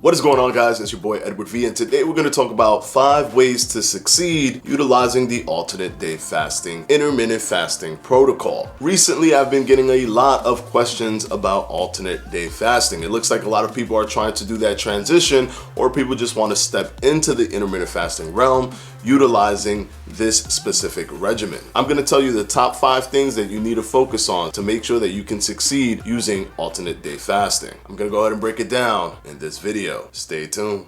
What is going on, guys? It's your boy Edward V, and today we're going to talk about 5 ways to succeed utilizing the alternate day fasting, intermittent fasting protocol. Recently, I've been getting a lot of questions about alternate day fasting. It looks like a lot of people are trying to do that transition, or people just want to step into the intermittent fasting realm utilizing this specific regimen. I'm going to tell you the top 5 things that you need to focus on to make sure that you can succeed using alternate day fasting. I'm going to go ahead and break it down in this video. Stay tuned.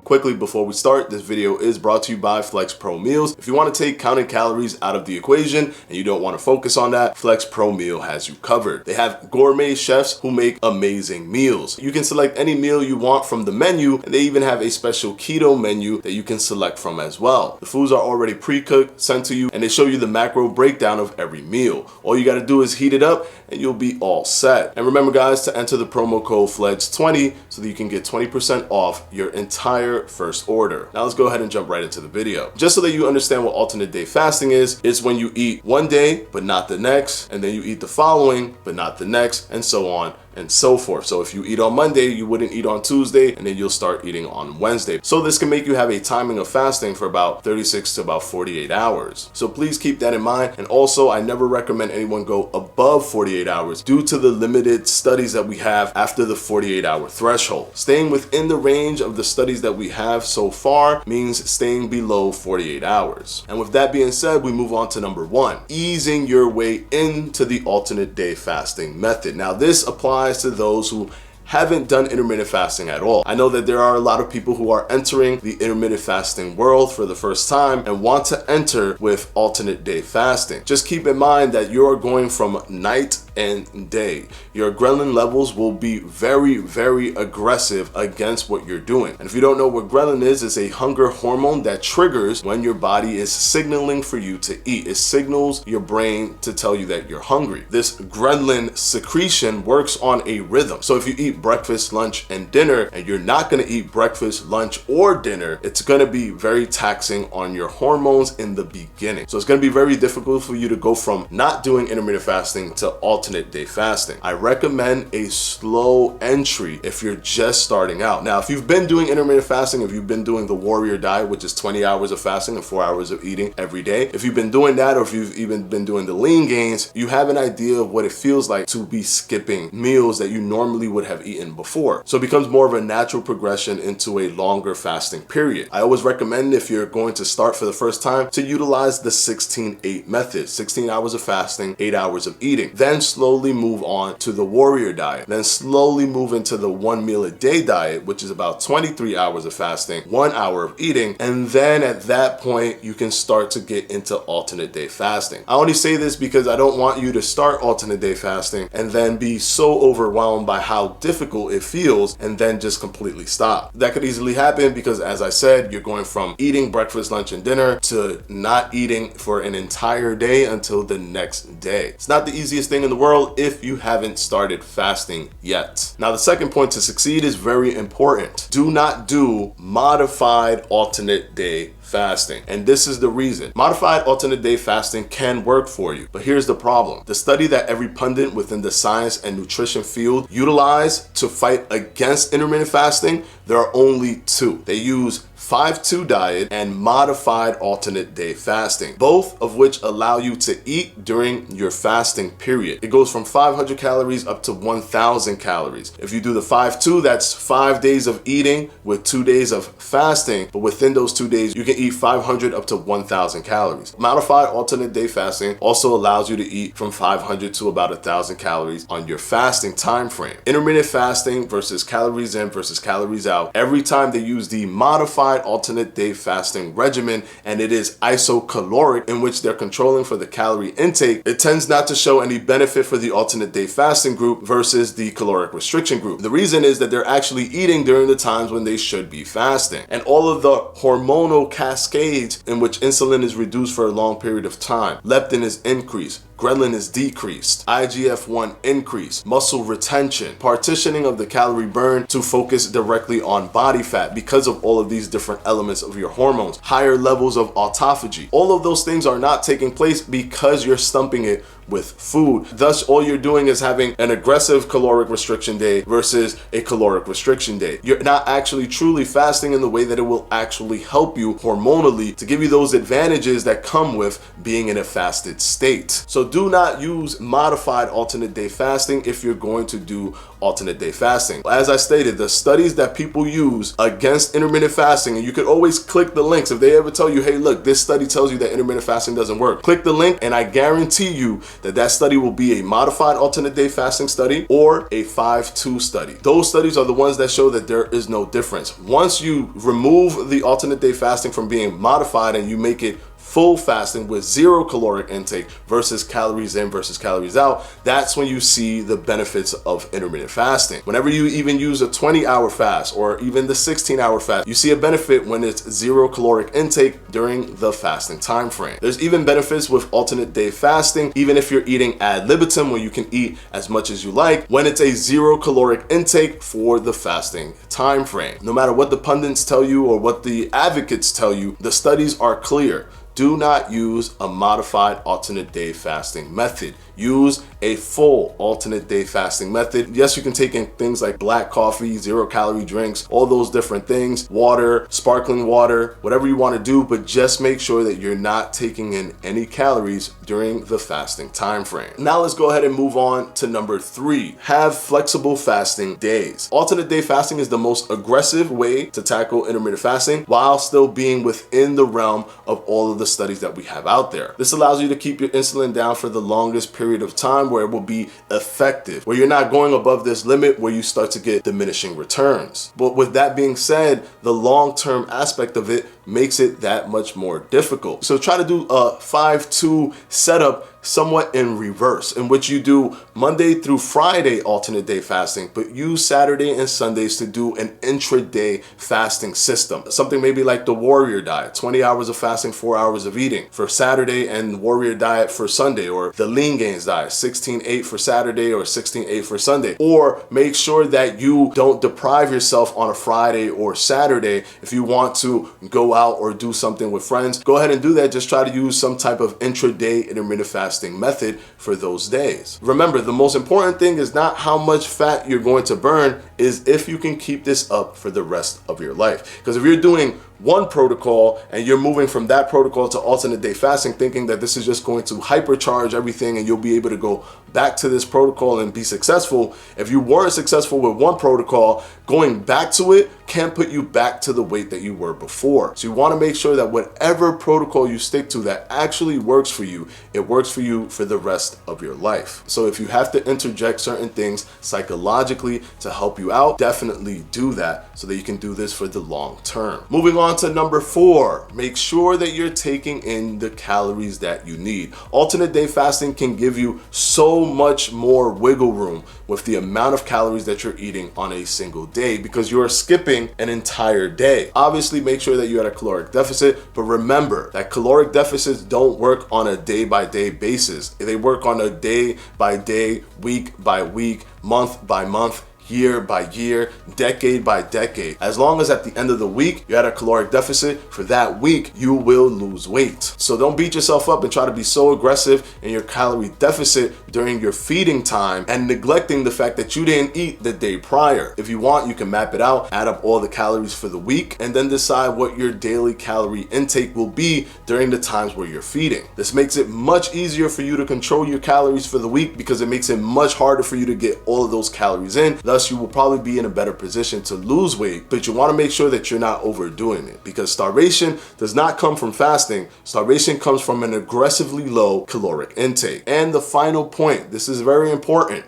Quickly before we start, this video is brought to you by Flex Pro Meals. If you want to take counting calories out of the equation and you don't want to focus on that, Flex Pro Meal has you covered. They have gourmet chefs who make amazing meals. You can select any meal you want from the menu, and they even have a special keto menu that you can select from as well. The foods are already pre-cooked, sent to you, and they show you the macro breakdown of every meal. All you got to do is heat it up and you'll be all set. And remember, guys, to enter the promo code FLEDGE20 so that you can get 20% off your entire first order. Now let's go ahead and jump right into the video. Just so that you understand what alternate day fasting is, it's when you eat one day but not the next, and then you eat the following but not the next, and so on and so forth. So if you eat on Monday, you wouldn't eat on Tuesday, and then you'll start eating on Wednesday. So this can make you have a timing of fasting for about 36 to about 48 hours. So please keep that in mind. And also, I never recommend anyone go above 48 hours due to the limited studies that we have after the 48-hour threshold. Staying within the range of the studies that we have so far means staying below 48 hours. And with that being said, we move on to number 1, easing your way into the alternate day fasting method. Now this applies to those who haven't done intermittent fasting at all. I know that there are a lot of people who are entering the intermittent fasting world for the first time and want to enter with alternate day fasting. Just keep in mind that you're going from night and day. Your ghrelin levels will be very, very aggressive against what you're doing. And if you don't know what ghrelin is, it's a hunger hormone that triggers when your body is signaling for you to eat. It signals your brain to tell you that you're hungry. This ghrelin secretion works on a rhythm. So if you eat breakfast, lunch, and dinner, and you're not going to eat breakfast, lunch, or dinner, it's going to be very taxing on your hormones in the beginning. So it's going to be very difficult for you to go from not doing intermittent fasting to alternate day fasting. I recommend a slow entry if you're just starting out. Now, if you've been doing intermittent fasting, if you've been doing the warrior diet, which is 20 hours of fasting and 4 hours of eating every day, if you've been doing that, or if you've even been doing the lean gains, you have an idea of what it feels like to be skipping meals that you normally would have eaten before. So it becomes more of a natural progression into a longer fasting period. I always recommend, if you're going to start for the first time, to utilize the 16-8 method. 16 hours of fasting, 8 hours of eating. Then slowly move on to the warrior diet. Then slowly move into the 1 meal a day diet, which is about 23 hours of fasting, 1 hour of eating. And then at that point, you can start to get into alternate day fasting. I only say this because I don't want you to start alternate day fasting and then be so overwhelmed by how difficult it feels and then just completely stop. That could easily happen because, as I said, you're going from eating breakfast, lunch, and dinner to not eating for an entire day until the next day. It's not the easiest thing in the world if you haven't started fasting yet. Now, the second point to succeed is very important. Do not do modified alternate day fasting. And this is the reason. Modified alternate day fasting can work for you, but here's the problem. The study that every pundit within the science and nutrition field utilize to fight against intermittent fasting, there are only 2. They use 5-2 diet and modified alternate day fasting, both of which allow you to eat during your fasting period. It goes from 500 calories up to 1,000 calories. If you do the 5-2, that's 5 days of eating with 2 days of fasting, but within those 2 days, you can eat 500 up to 1,000 calories. Modified alternate day fasting also allows you to eat from 500 to about 1,000 calories on your fasting time frame. Intermittent fasting versus calories in versus calories out. Every time they use the modified alternate day fasting regimen, and it is isocaloric, in which they're controlling for the calorie intake, it tends not to show any benefit for the alternate day fasting group versus the caloric restriction group. The reason is that they're actually eating during the times when they should be fasting, and all of the hormonal cascades in which insulin is reduced for a long period of time, leptin is increased, ghrelin is decreased, IGF-1 increase, muscle retention, partitioning of the calorie burn to focus directly on body fat because of all of these different elements of your hormones, higher levels of autophagy. All of those things are not taking place because you're stumping it with food. Thus, all you're doing is having an aggressive caloric restriction day versus a caloric restriction day. You're not actually truly fasting in the way that it will actually help you hormonally to give you those advantages that come with being in a fasted state. So do not use modified alternate day fasting if you're going to do alternate day fasting. As I stated, the studies that people use against intermittent fasting, and you could always click the links if they ever tell you, hey, look, this study tells you that intermittent fasting doesn't work. Click the link and I guarantee you that study will be a modified alternate day fasting study or a 5-2 study. Those studies are the ones that show that there is no difference. Once you remove the alternate day fasting from being modified and you make it full fasting with 0 caloric intake versus calories in versus calories out, that's when you see the benefits of intermittent fasting. Whenever you even use a 20-hour fast or even the 16-hour fast, you see a benefit when it's 0 caloric intake during the fasting time frame. There's even benefits with alternate day fasting, even if you're eating ad libitum, where you can eat as much as you like, when it's a 0 caloric intake for the fasting time frame. No matter what the pundits tell you or what the advocates tell you, the studies are clear. Do not use a modified alternate day fasting method. Use a full alternate day fasting method. Yes, you can take in things like black coffee, 0-calorie drinks, all those different things, water, sparkling water, whatever you want to do, but just make sure that you're not taking in any calories during the fasting time frame. Now let's go ahead and move on to number 3. Have flexible fasting days. Alternate day fasting is the most aggressive way to tackle intermittent fasting while still being within the realm of all of the studies that we have out there. This allows you to keep your insulin down for the longest period of time where it will be effective, where you're not going above this limit where you start to get diminishing returns. But with that being said, the long-term aspect of it makes it that much more difficult. So try to do a 5-2 setup somewhat in reverse, in which you do Monday through Friday alternate day fasting, but use Saturday and Sundays to do an intraday fasting system. Something maybe like the warrior diet, 20 hours of fasting, 4 hours of eating for Saturday, and warrior diet for Sunday, or the lean gains diet, 16-8 for Saturday or 16-8 for Sunday. Or make sure that you don't deprive yourself on a Friday or Saturday. If you want to go out or do something with friends, go ahead and do that. Just try to use some type of intraday intermittent fasting method for those days. Remember, the most important thing is not how much fat you're going to burn, is if you can keep this up for the rest of your life. Because if you're doing one protocol and you're moving from that protocol to alternate day fasting thinking that this is just going to hypercharge everything and you'll be able to go back to this protocol and be successful, if you weren't successful with one protocol, going back to it can't put you back to the weight that you were before. So you want to make sure that whatever protocol you stick to that actually works for you, it works for you for the rest of your life. So if you have to interject certain things psychologically to help you out, definitely do that so that you can do this for the long term. Moving on to number 4, make sure that you're taking in the calories that you need. Alternate day fasting can give you so much more wiggle room with the amount of calories that you're eating on a single day because you're skipping an entire day. Obviously, make sure that you're at a caloric deficit, but remember that caloric deficits don't work on a day-by-day basis. They work on a day-by-day, week-by-week, month-by-month, year by year, decade by decade. As long as at the end of the week you're at a caloric deficit for that week, you will lose weight. So don't beat yourself up and try to be so aggressive in your calorie deficit during your feeding time and neglecting the fact that you didn't eat the day prior. If you want, you can map it out, add up all the calories for the week, and then decide what your daily calorie intake will be during the times where you're feeding. This makes it much easier for you to control your calories for the week because it makes it much harder for you to get all of those calories in. Thus, you will probably be in a better position to lose weight, but you want to make sure that you're not overdoing it because starvation does not come from fasting. Starvation comes from an aggressively low caloric intake. And the final point, this is very important.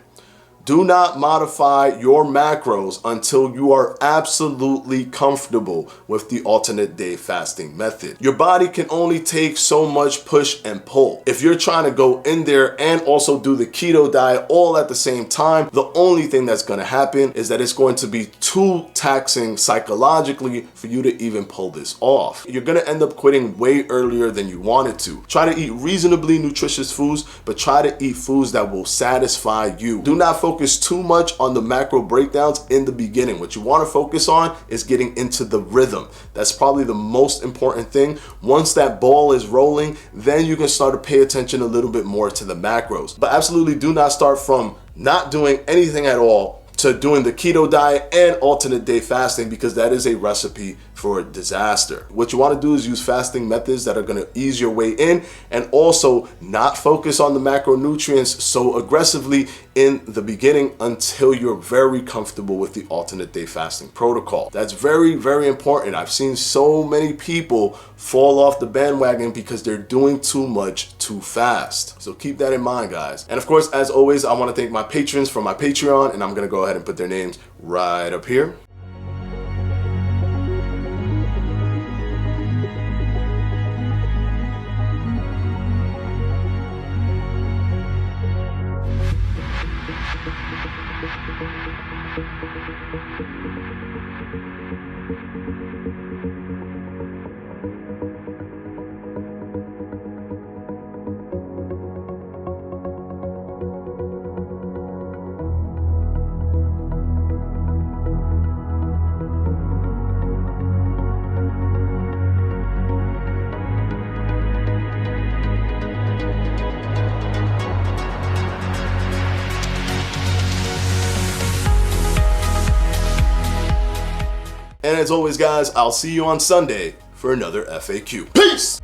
Do not modify your macros until you are absolutely comfortable with the alternate day fasting method. Your body can only take so much push and pull. If you're trying to go in there and also do the keto diet all at the same time, the only thing that's going to happen is that it's going to be too taxing psychologically for you to even pull this off. You're going to end up quitting way earlier than you wanted to. Try to eat reasonably nutritious foods, but try to eat foods that will satisfy you. Do not focus too much on the macro breakdowns in the beginning. What you want to focus on is getting into the rhythm. That's probably the most important thing. Once that ball is rolling, then you can start to pay attention a little bit more to the macros. But absolutely do not start from not doing anything at all to doing the keto diet and alternate day fasting, because that is a recipe for disaster. What you want to do is use fasting methods that are going to ease your way in, and also not focus on the macronutrients so aggressively in the beginning until you're very comfortable with the alternate day fasting protocol. That's very, very important. I've seen so many people fall off the bandwagon because they're doing too much too fast. So keep that in mind, guys. And of course, as always, I want to thank my patrons for my Patreon, and I'm going to go ahead and put their names right up here. And as always, guys, I'll see you on Sunday for another FAQ. Peace!